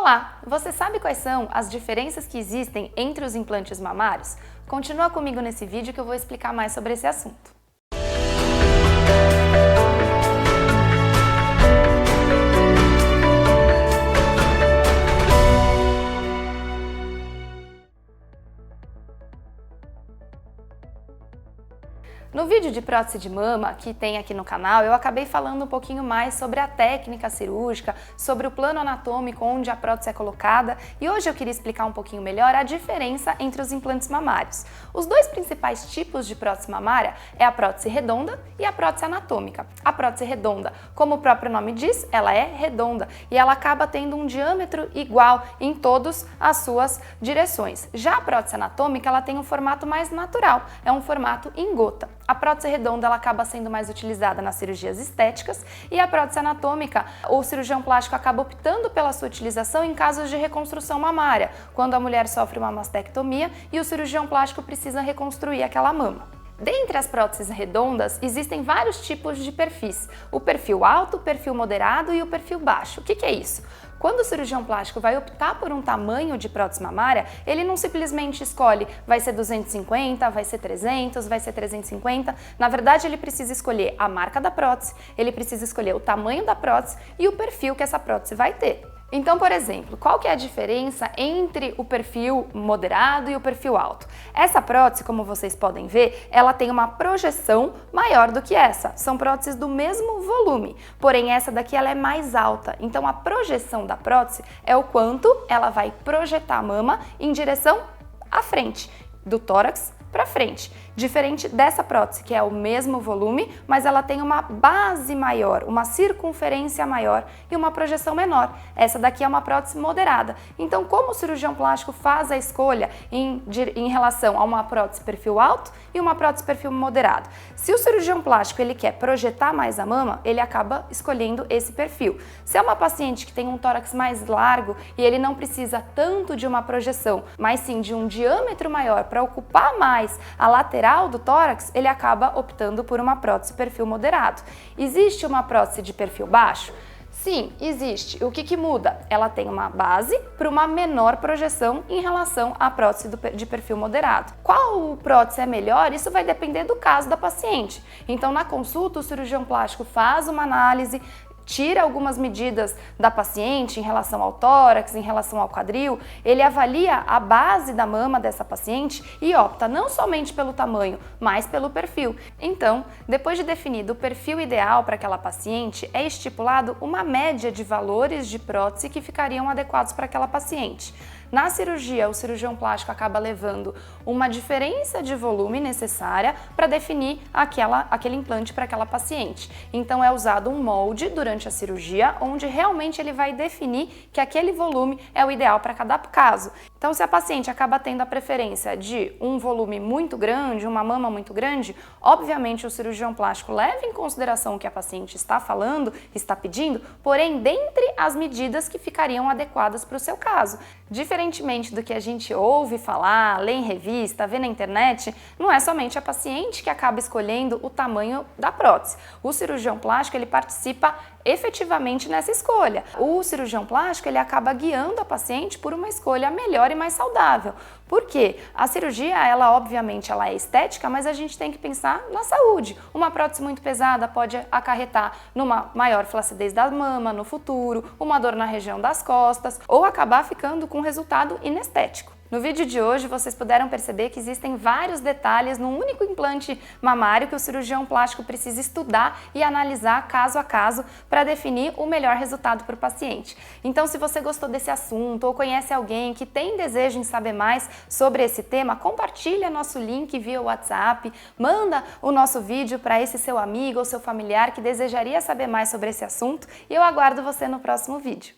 Olá! Você sabe quais são as diferenças que existem entre os implantes mamários? Continua comigo nesse vídeo que eu vou explicar mais sobre esse assunto. No vídeo de prótese de mama que tem aqui no canal, eu acabei falando um pouquinho mais sobre a técnica cirúrgica, sobre o plano anatômico onde a prótese é colocada, e hoje eu queria explicar um pouquinho melhor a diferença entre os implantes mamários. Os dois principais tipos de prótese mamária é a prótese redonda e a prótese anatômica. A prótese redonda, como o próprio nome diz, ela é redonda e ela acaba tendo um diâmetro igual em todas as suas direções. Já a prótese anatômica, ela tem um formato mais natural, é um formato em gota. A prótese redonda ela acaba sendo mais utilizada nas cirurgias estéticas e a prótese anatômica, o cirurgião plástico acaba optando pela sua utilização em casos de reconstrução mamária, quando a mulher sofre uma mastectomia e o cirurgião plástico precisa reconstruir aquela mama. Dentre as próteses redondas, existem vários tipos de perfis. O perfil alto, o perfil moderado e o perfil baixo. O que é isso? Quando o cirurgião plástico vai optar por um tamanho de prótese mamária, ele não simplesmente escolhe vai ser 250, vai ser 300, vai ser 350. Na verdade, ele precisa escolher a marca da prótese, ele precisa escolher o tamanho da prótese e o perfil que essa prótese vai ter. Então, por exemplo, qual que é a diferença entre o perfil moderado e o perfil alto? Essa prótese, como vocês podem ver, ela tem uma projeção maior do que essa. São próteses do mesmo volume, porém essa daqui ela é mais alta. Então a projeção da prótese é o quanto ela vai projetar a mama em direção à frente, do tórax para frente. Diferente dessa prótese, que é o mesmo volume, mas ela tem uma base maior, uma circunferência maior e uma projeção menor. Essa daqui é uma prótese moderada. Então, como o cirurgião plástico faz a escolha em relação a uma prótese perfil alto e uma prótese perfil moderado? Se o cirurgião plástico ele quer projetar mais a mama, ele acaba escolhendo esse perfil. Se é uma paciente que tem um tórax mais largo e ele não precisa tanto de uma projeção, mas sim de um diâmetro maior para ocupar mais a lateral do tórax, ele acaba optando por uma prótese perfil moderado. Existe uma prótese de perfil baixo? Sim, existe. O que muda? Ela tem uma base para uma menor projeção em relação à prótese de perfil moderado. Qual prótese é melhor? Isso vai depender do caso da paciente. Então, na consulta, o cirurgião plástico faz uma análise, tira algumas medidas da paciente em relação ao tórax, em relação ao quadril, ele avalia a base da mama dessa paciente e opta não somente pelo tamanho, mas pelo perfil. Então, depois de definido o perfil ideal para aquela paciente, é estipulado uma média de valores de prótese que ficariam adequados para aquela paciente. Na cirurgia, o cirurgião plástico acaba levando uma diferença de volume necessária para definir aquele implante para aquela paciente. Então é usado um molde durante a cirurgia, onde realmente ele vai definir que aquele volume é o ideal para cada caso. Então, se a paciente acaba tendo a preferência de um volume muito grande, uma mama muito grande, obviamente o cirurgião plástico leva em consideração o que a paciente está falando, está pedindo, porém dentre as medidas que ficariam adequadas para o seu caso. Diferentemente do que a gente ouve falar, lê em revista, vê na internet, não é somente a paciente que acaba escolhendo o tamanho da prótese. O cirurgião plástico ele participa efetivamente nessa escolha. O cirurgião plástico ele acaba guiando a paciente por uma escolha melhor e mais saudável. Por quê? A cirurgia, obviamente ela é estética, mas a gente tem que pensar na saúde. Uma prótese muito pesada pode acarretar numa maior flacidez da mama no futuro, uma dor na região das costas ou acabar ficando com um resultado inestético. No vídeo de hoje, vocês puderam perceber que existem vários detalhes num único implante mamário que o cirurgião plástico precisa estudar e analisar caso a caso para definir o melhor resultado para o paciente. Então, se você gostou desse assunto ou conhece alguém que tem desejo em saber mais sobre esse tema, compartilha nosso link via WhatsApp, manda o nosso vídeo para esse seu amigo ou seu familiar que desejaria saber mais sobre esse assunto e eu aguardo você no próximo vídeo.